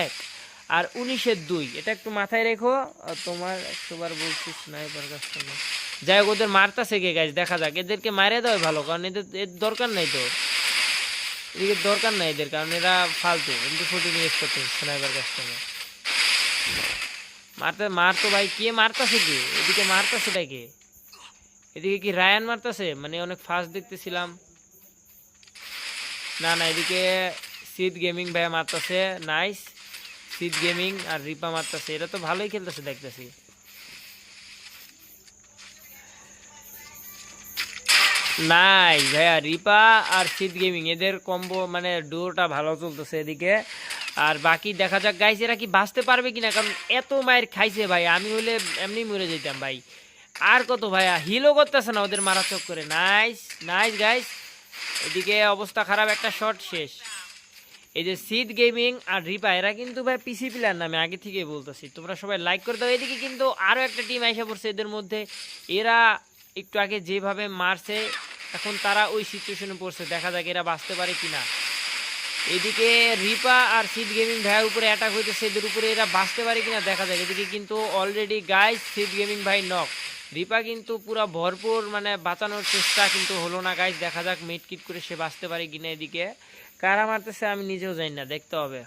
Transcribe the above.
1 আর 19-2, এটা একটু মাথায় রেখো। তোমার 100 বার বলছি স্নাইপার কাস্টমার, যাই হোক ওদের মারতাছে কে গাইস, দেখা যাক। এদেরকে মারে দেওয়া ভালো, কারণ এর দরকার নাই তো, এদিকে দরকার নাই এদের, কারণ এরা ফালতু। কিন্তু 14 ইউজ করতেছে স্নাইপার কাস্টমার। মারতো ভাই, কে মারতাছে কে এদিকে, মারতাছেটা কে এদিকে? কি রায়ান মারতাছে? মানে অনেক ফাস্ট দেখতেছিলাম। না না, এদিকে সিদ গেমিং ভাইয়া মারতাছে, নাইস। সিদ গেমিং আর রিপা মারতাছে, এরা তো ভালোই খেলতেছে দেখতেছি। নাই ভাইয়া, রিপা আর সিদ গেমিং এদের কম্বো মানে ডুয়োটা ভালো চলতেছে এদিকে। আর বাকি দেখা যাক গাইস, এরা কি বাঁচতে পারবে কিনা, কারণ এত মায়ের খাইছে ভাই। আমি হইলে এমনি মরে যেতাম ভাই। আর কত ভাইয়া, হিলও করতেছে না ওদের মারা চক্করে। নাইস নাইস গাইস, এদিকে অবস্থা খারাপ, একটা শট শেষ। এই যে সিদ গেমিং আর রিপা, এরা কিন্তু ভাই পিসি প্লেয়ার না, আমি আগে থেকেই বলতেছি। তোমরা সবাই লাইক করে দাও। এদিকে কিন্তু আরও একটা টিম আইসা পড়ছে এদের মধ্যে। এরা একটু আগে যেভাবে মারছে, এখন তারা ওই সিচুয়েশনে পড়ছে, দেখা যাক এরা বাঁচতে পারে কিনা। এদিকে রিপা আর সিদ গেমিং ভাইয়ের উপরে অ্যাটাক হইতেছে, এদের উপরে এরা বাঁচতে পারে কিনা দেখা যাক। এদিকে কিন্তু অলরেডি গাইস সিদ গেমিং ভাই নক, রিপা কিন্তু পুরো ভরপুর মানে বাঁচানোর চেষ্টা, কিন্তু হলো না গাইস। দেখা যাক মিড কিট করে সে বাঁচতে পারে কিনা। এদিকে কারা মারতেছে আমি নিজেও জানি না, দেখতে হবে।